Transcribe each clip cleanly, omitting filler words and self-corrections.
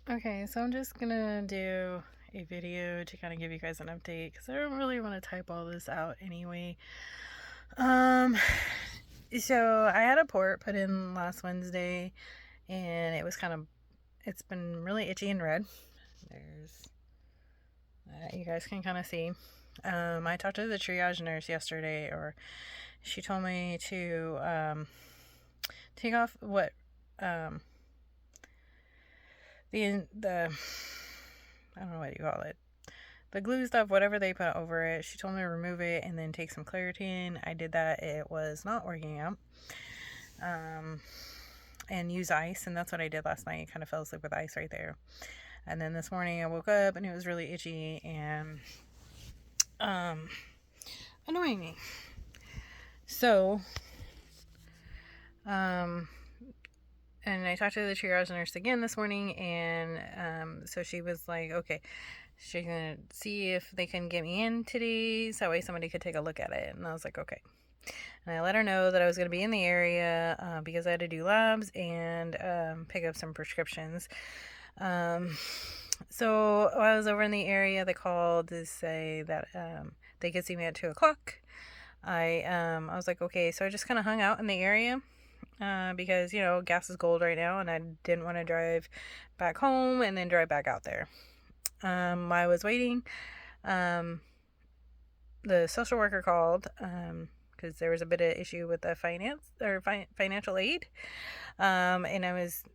Okay, so I'm just gonna do a video to kind of give you guys an update because I don't really want to type all this out anyway. Um, so I had a port put in last Wednesday, and it's been really itchy and red. There's you guys can kind of see. I talked to the triage nurse yesterday, or she told me to take off what um, the I don't know what you call it, the glue stuff, whatever they put over it. She told me to remove it and then take some Claritin. I did that. It was not working out. And use ice, and that's what I did last night. I kind of fell asleep with ice right there. And then this morning I woke up and it was really itchy and annoying me. So, and I talked to the triage nurse again this morning, and so she was like, okay, she's gonna see if they can get me in today, so that way somebody could take a look at it. And I was like, okay. And I let her know that I was going to be in the area because I had to do labs and pick up some prescriptions. So while I was over in the area, they called to say that they could see me at 2 o'clock. I was like, okay, so I just kind of hung out in the area because, gas is gold right now, and I didn't want to drive back home and then drive back out there. While I was waiting, the social worker called because there was a bit of issue with the financial aid, and I was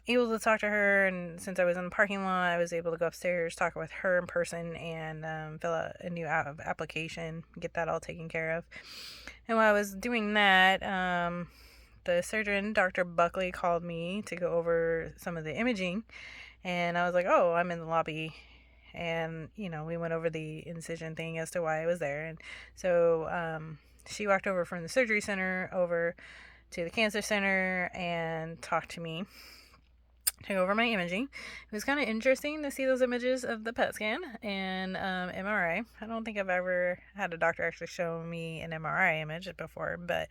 able to talk to her. And since I was in the parking lot, I was able to go upstairs, talk with her in person, and fill out a new application, get that all taken care of. And while I was doing that, the surgeon, Dr. Buckley, called me to go over some of the imaging, and I was like, oh, I'm in the lobby. And we went over the incision thing as to why I was there. And so she walked over from the surgery center over to the cancer center and talked to me to go over my imaging. It was kind of interesting to see those images of the PET scan and MRI. I don't think I've ever had a doctor actually show me an MRI image before, but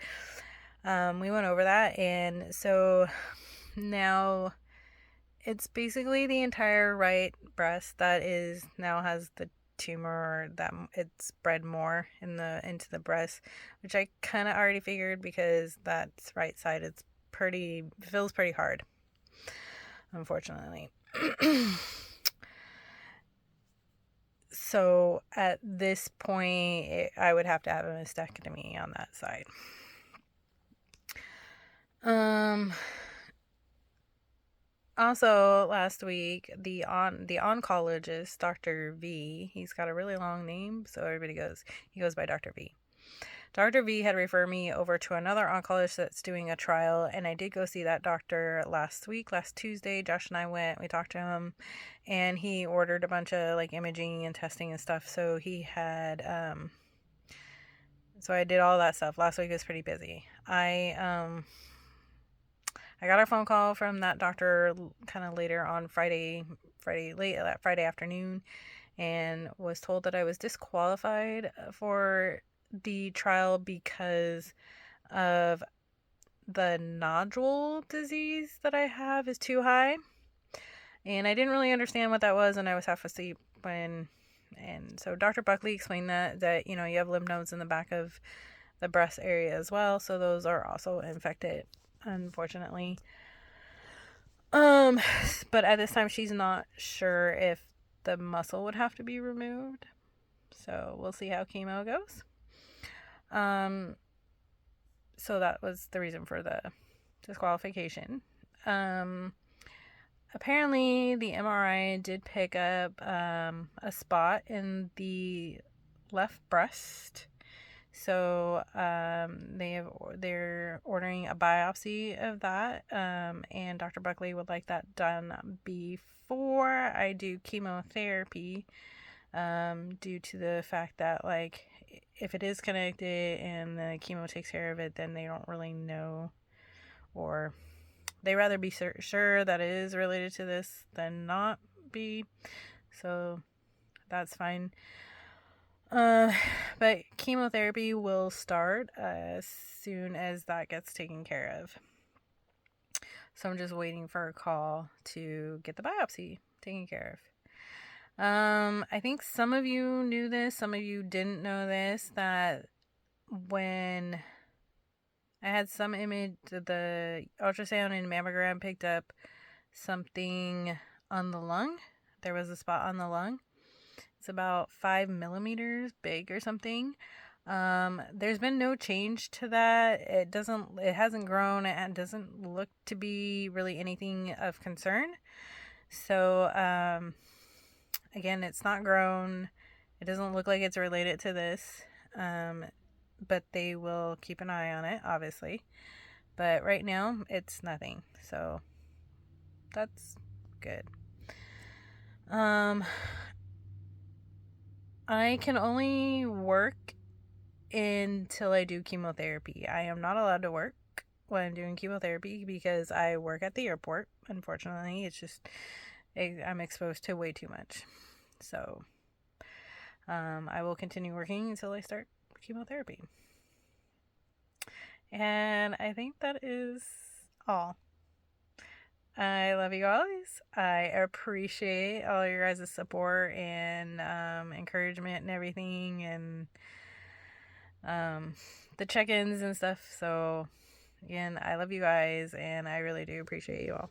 we went over that. And so now it's basically the entire right breast that is now has the tumor, that it's spread more into the breast, which I kind of already figured because that's right side. It's feels pretty hard, unfortunately. So at this point, I would have to have a mastectomy on that side. Also, last week, the oncologist, Dr. V, he's got a really long name, so he goes by Dr. V. Dr. V had referred me over to another oncologist that's doing a trial, and I did go see that doctor last Tuesday. Josh and I went, we talked to him, and he ordered a bunch of imaging and testing and stuff. So he had, so I did all that stuff. Last week was pretty busy. I got a phone call from that doctor kind of later on Friday afternoon, and was told that I was disqualified for the trial because of the nodule disease that I have is too high. And I didn't really understand what that was, and I was half asleep and so Dr. Buckley explained that you have lymph nodes in the back of the breast area as well, so those are also infected, unfortunately. But at this time she's not sure if the muscle would have to be removed. So we'll see how chemo goes. So that was the reason for the disqualification. Apparently the MRI did pick up a spot in the left breast. So they're ordering a biopsy of that, and Dr. Buckley would like that done before I do chemotherapy, due to the fact that if it is connected and the chemo takes care of it, then they don't really know, or they rather be sure that it is related to this than not be. So that's fine. But chemotherapy will start as soon as that gets taken care of. So I'm just waiting for a call to get the biopsy taken care of. I think some of you knew this, some of you didn't know this, that when I had some image, the ultrasound and mammogram picked up something on the lung. There was a spot on the lung. It's about 5 millimeters big or something. There's been no change to that. It hasn't grown. It doesn't look to be really anything of concern. So, again, it's not grown. It doesn't look like it's related to this. But they will keep an eye on it, obviously. But right now, it's nothing. So that's good. I can only work until I do chemotherapy. I am not allowed to work when I'm doing chemotherapy because I work at the airport. Unfortunately, it's just I'm exposed to way too much. So I will continue working until I start chemotherapy. And I think that is all. I love you guys. I appreciate all your guys' support and encouragement and everything, and the check-ins and stuff. So again, I love you guys, and I really do appreciate you all.